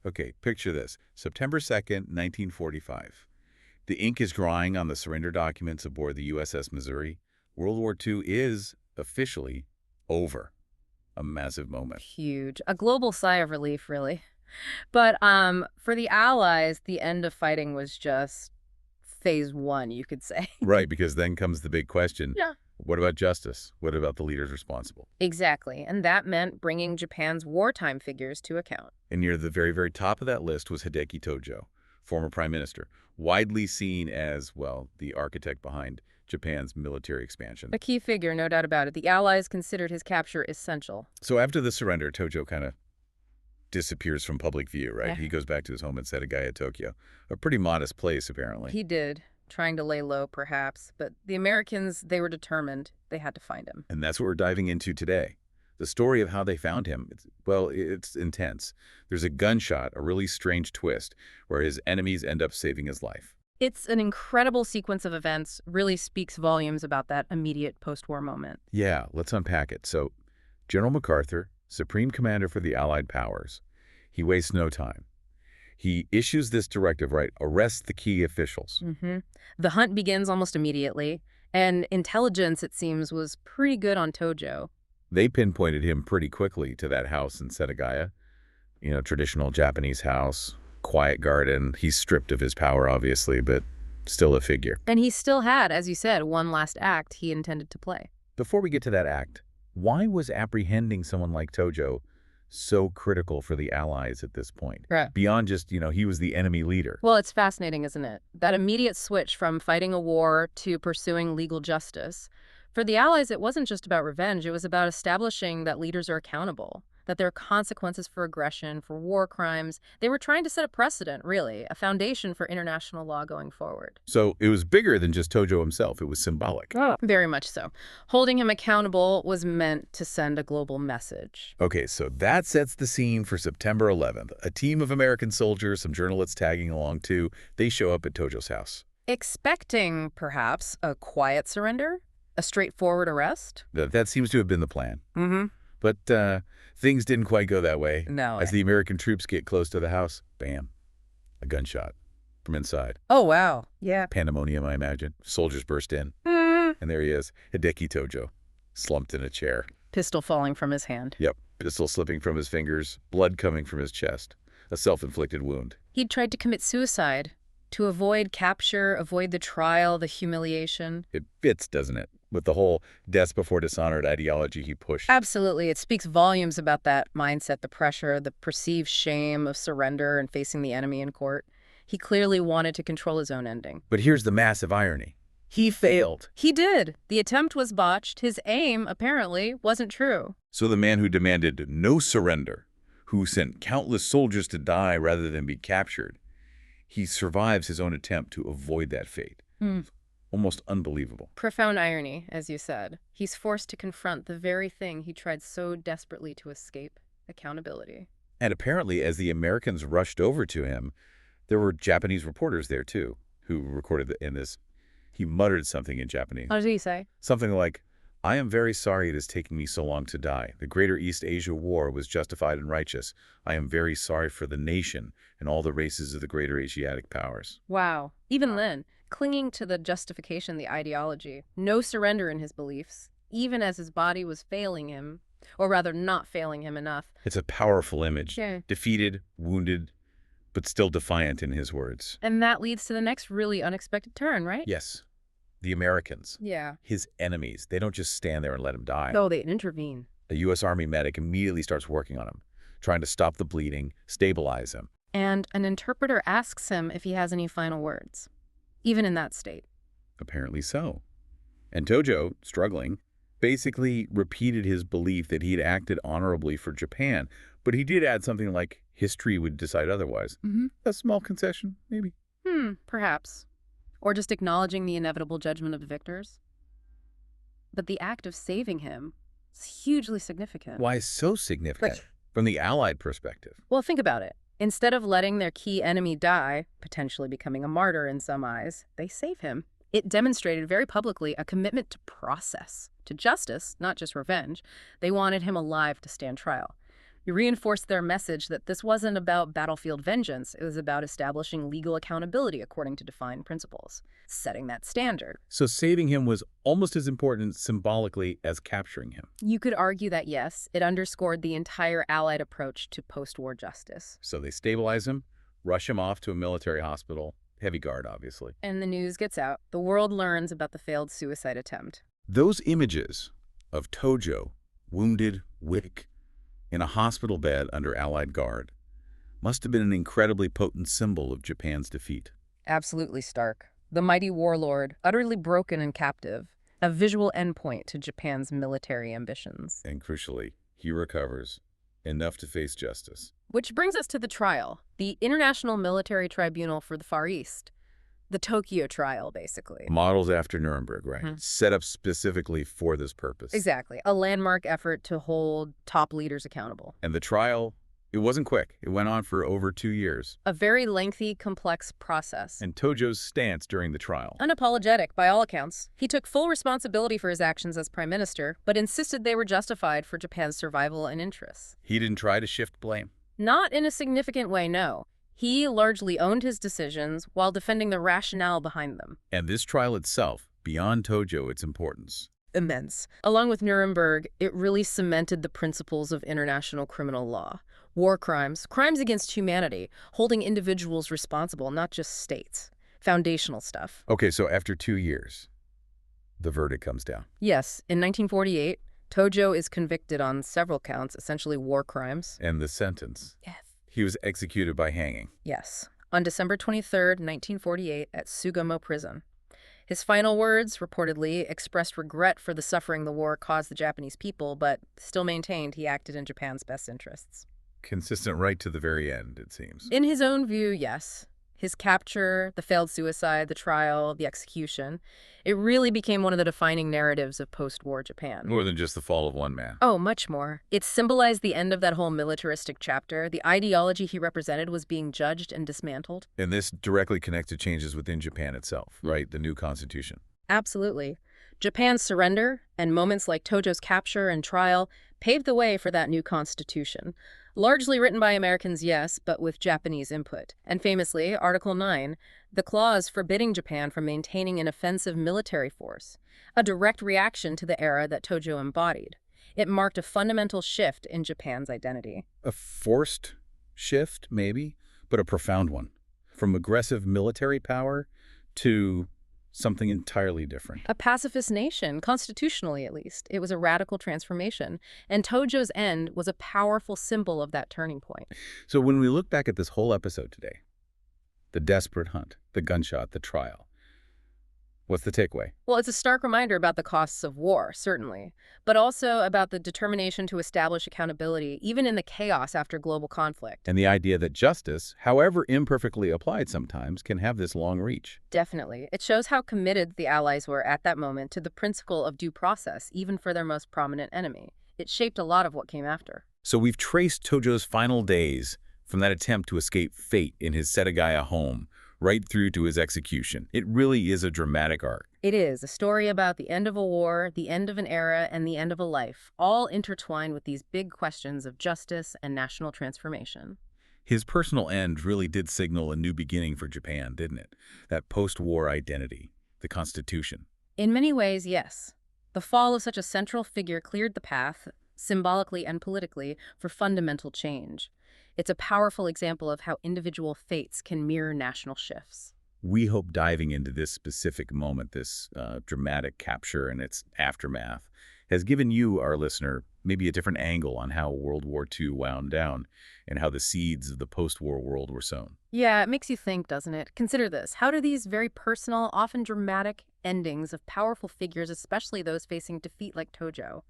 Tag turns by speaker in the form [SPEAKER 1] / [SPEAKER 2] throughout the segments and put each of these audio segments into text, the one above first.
[SPEAKER 1] Okay, picture this. September 2nd, 1945. The ink is drying on the surrender documents aboard the USS Missouri. World War II is officially over. A massive moment.
[SPEAKER 2] Huge. A global sigh of relief, really. But for the Allies, the end of fighting was just phase one, you could say.
[SPEAKER 1] Right, because then comes the big question.
[SPEAKER 2] Yeah.
[SPEAKER 1] What about justice? What about the leaders responsible?
[SPEAKER 2] Exactly. And that meant bringing Japan's wartime figures to account.
[SPEAKER 1] And near the very, very top of that list was Hideki Tojo, former prime minister, widely seen as, well, the architect behind Japan's military expansion.
[SPEAKER 2] A key figure, no doubt about it. The Allies considered his capture essential.
[SPEAKER 1] So after the surrender, Tojo kind of disappears from public view, right?
[SPEAKER 2] Yeah.
[SPEAKER 1] He goes back to his home in Setagaya, Tokyo. A pretty modest place, apparently.
[SPEAKER 2] He did, trying to lay low, perhaps. But the Americans, they were determined. They had to find him.
[SPEAKER 1] And that's what we're diving into today. The story of how they found him, it's intense. There's a gunshot, a really strange twist, where his enemies end up saving his life.
[SPEAKER 2] It's an incredible sequence of events, really speaks volumes about that immediate post-war moment.
[SPEAKER 1] Yeah, let's unpack it. So, General MacArthur, Supreme Commander for the Allied powers, he wastes no time. He issues this directive, right? Arrest the key officials.
[SPEAKER 2] The hunt begins almost immediately, and intelligence, it seems, was pretty good on Tojo.
[SPEAKER 1] They pinpointed him pretty quickly to that house in Setagaya. You know, traditional Japanese house, quiet garden. He's stripped of his power, obviously, but still a figure.
[SPEAKER 2] And he still had, as you said, one last act he intended to play.
[SPEAKER 1] Before we get to that act, why was apprehending someone like Tojo so critical for the Allies at this point?
[SPEAKER 2] Right.
[SPEAKER 1] Beyond just, he was the enemy leader.
[SPEAKER 2] Well, it's fascinating, isn't it? That immediate switch from fighting a war to pursuing legal justice. For the Allies, it wasn't just about revenge. It was about establishing that leaders are accountable, that there are consequences for aggression, for war crimes. They were trying to set a precedent, really, a foundation for international law going forward.
[SPEAKER 1] So it was bigger than just Tojo himself. It was symbolic.
[SPEAKER 2] Very much so. Holding him accountable was meant to send a global message.
[SPEAKER 1] Okay, so that sets the scene for September 11th. A team of American soldiers, some journalists tagging along too, they show up at Tojo's house.
[SPEAKER 2] Expecting, perhaps, a quiet surrender? A straightforward arrest?
[SPEAKER 1] That seems to have been the plan.
[SPEAKER 2] Mm-hmm.
[SPEAKER 1] But things didn't quite go that way.
[SPEAKER 2] No.
[SPEAKER 1] As the American troops get close to the house, bam, a gunshot from inside.
[SPEAKER 2] Oh, wow. Yeah.
[SPEAKER 1] Pandemonium, I imagine. Soldiers burst in. And there he is, Hideki Tojo, slumped in a chair.
[SPEAKER 2] Pistol falling from his hand.
[SPEAKER 1] Yep, pistol slipping from his fingers, blood coming from his chest. A self-inflicted wound.
[SPEAKER 2] He'd tried to commit suicide to avoid capture, avoid the trial, the humiliation.
[SPEAKER 1] It fits, doesn't it? With the whole death before dishonored ideology he pushed.
[SPEAKER 2] Absolutely. It speaks volumes about that mindset, the pressure, the perceived shame of surrender and facing the enemy in court. He clearly wanted to control his own ending.
[SPEAKER 1] But here's the massive irony. He failed.
[SPEAKER 2] He did. The attempt was botched. His aim, apparently, wasn't true.
[SPEAKER 1] So the man who demanded no surrender, who sent countless soldiers to die rather than be captured, he survives his own attempt to avoid that fate. Almost unbelievable.
[SPEAKER 2] Profound irony, as you said. He's forced to confront the very thing he tried so desperately to escape, accountability.
[SPEAKER 1] And apparently, as the Americans rushed over to him, there were Japanese reporters there, too, who recorded in this. He muttered something in Japanese.
[SPEAKER 2] What did he say?
[SPEAKER 1] Something like, "I am very sorry it is taking me so long to die. The Greater East Asia War was justified and righteous. I am very sorry for the nation and all the races of the greater Asiatic powers."
[SPEAKER 2] Wow. Even then, clinging to the justification, the ideology, no surrender in his beliefs, even as his body was failing him, or rather not failing him enough.
[SPEAKER 1] It's a powerful image.
[SPEAKER 2] Yeah.
[SPEAKER 1] Defeated, wounded, but still defiant in his words.
[SPEAKER 2] And that leads to the next really unexpected turn, right?
[SPEAKER 1] Yes. The Americans,
[SPEAKER 2] Yeah.
[SPEAKER 1] his enemies, they don't just stand there and let him die.
[SPEAKER 2] No, they intervene.
[SPEAKER 1] A U.S. Army medic immediately starts working on him, trying to stop the bleeding, stabilize him.
[SPEAKER 2] And an interpreter asks him if he has any final words, even in that state.
[SPEAKER 1] Apparently so. And Tojo, struggling, basically repeated his belief that he'd acted honorably for Japan, but he did add something like history would decide otherwise. A small concession, maybe.
[SPEAKER 2] Perhaps. Or just acknowledging the inevitable judgment of the victors. But the act of saving him is hugely significant.
[SPEAKER 1] Why so significant? From the Allied perspective.
[SPEAKER 2] Well, think about it. Instead of letting their key enemy die, potentially becoming a martyr in some eyes, they save him. It demonstrated very publicly a commitment to process, to justice, not just revenge. They wanted him alive to stand trial. He reinforced their message that this wasn't about battlefield vengeance. It was about establishing legal accountability according to defined principles, setting that standard.
[SPEAKER 1] So saving him was almost as important symbolically as capturing him.
[SPEAKER 2] You could argue that, yes, it underscored the entire Allied approach to post-war justice.
[SPEAKER 1] So they stabilize him, rush him off to a military hospital, heavy guard, obviously.
[SPEAKER 2] And the news gets out. The world learns about the failed suicide attempt.
[SPEAKER 1] Those images of Tojo, wounded, weak, in a hospital bed under Allied guard, must have been an incredibly potent symbol of Japan's defeat.
[SPEAKER 2] Absolutely stark. The mighty warlord, utterly broken and captive, a visual endpoint to Japan's military ambitions.
[SPEAKER 1] And crucially, he recovers, enough to face justice.
[SPEAKER 2] Which brings us to the trial, the International Military Tribunal for the Far East. The Tokyo trial, basically.
[SPEAKER 1] Modeled after Nuremberg, right? Set up specifically for this purpose.
[SPEAKER 2] Exactly. A landmark effort to hold top leaders accountable.
[SPEAKER 1] And the trial, it wasn't quick. It went on for over 2 years.
[SPEAKER 2] A very lengthy, complex process.
[SPEAKER 1] And Tojo's stance during the trial.
[SPEAKER 2] Unapologetic, by all accounts. He took full responsibility for his actions as prime minister, but insisted they were justified for Japan's survival and interests.
[SPEAKER 1] He didn't try to shift blame.
[SPEAKER 2] Not in a significant way, no. He largely owned his decisions while defending the rationale behind them.
[SPEAKER 1] And this trial itself, beyond Tojo, its importance.
[SPEAKER 2] Immense. Along with Nuremberg, it really cemented the principles of international criminal law. War crimes, crimes against humanity, holding individuals responsible, not just states. Foundational stuff.
[SPEAKER 1] Okay, so after 2 years, the verdict comes down.
[SPEAKER 2] Yes, in 1948, Tojo is convicted on several counts, essentially war crimes.
[SPEAKER 1] And the sentence?
[SPEAKER 2] Death.
[SPEAKER 1] He was executed by hanging.
[SPEAKER 2] Yes, on December 23rd, 1948, at Sugamo Prison. His final words, reportedly, expressed regret for the suffering the war caused the Japanese people, but still maintained he acted in Japan's best interests.
[SPEAKER 1] Consistent right to the very end, it seems.
[SPEAKER 2] In his own view, yes. His capture, the failed suicide, the trial, the execution, it really became one of the defining narratives of post-war Japan.
[SPEAKER 1] More than just the fall of one man.
[SPEAKER 2] Oh, much more. It symbolized the end of that whole militaristic chapter. The ideology he represented was being judged and dismantled.
[SPEAKER 1] And this directly connects to changes within Japan itself, right? The new constitution.
[SPEAKER 2] Absolutely. Japan's surrender and moments like Tojo's capture and trial paved the way for that new constitution. Largely written by Americans, yes, but with Japanese input. And famously, Article 9, the clause forbidding Japan from maintaining an offensive military force, a direct reaction to the era that Tojo embodied. It marked a fundamental shift in Japan's identity.
[SPEAKER 1] A forced shift, maybe, but a profound one. From aggressive military power to something entirely different.
[SPEAKER 2] A pacifist nation, constitutionally at least. It was a radical transformation, and Tojo's end was a powerful symbol of that turning point.
[SPEAKER 1] So when we look back at this whole episode today, the desperate hunt, the gunshot, the trial, what's the takeaway?
[SPEAKER 2] Well, it's a stark reminder about the costs of war, certainly, but also about the determination to establish accountability, even in the chaos after global conflict.
[SPEAKER 1] And the idea that justice, however imperfectly applied sometimes, can have this long reach.
[SPEAKER 2] Definitely. It shows how committed the Allies were at that moment to the principle of due process, even for their most prominent enemy. It shaped a lot of what came after.
[SPEAKER 1] So we've traced Tojo's final days from that attempt to escape fate in his Setagaya home right through to his execution. It really is a dramatic arc.
[SPEAKER 2] It is a story about the end of a war, the end of an era, and the end of a life, all intertwined with these big questions of justice and national transformation.
[SPEAKER 1] His personal end really did signal a new beginning for Japan, didn't it? That post-war identity, the Constitution.
[SPEAKER 2] In many ways, yes. The fall of such a central figure cleared the path, symbolically and politically, for fundamental change. It's a powerful example of how individual fates can mirror national shifts.
[SPEAKER 1] We hope diving into this specific moment, this dramatic capture and its aftermath, has given you, our listener, maybe a different angle on how World War II wound down and how the seeds of the post-war world were sown.
[SPEAKER 2] Yeah, it makes you think, doesn't it? Consider this. How do these very personal, often dramatic endings of powerful figures, especially those facing defeat like Tojo,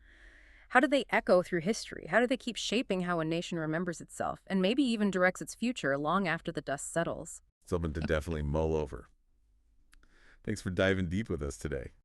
[SPEAKER 2] how do they echo through history? How do they keep shaping how a nation remembers itself and maybe even directs its future long after the dust settles?
[SPEAKER 1] Something to definitely mull over. Thanks for diving deep with us today.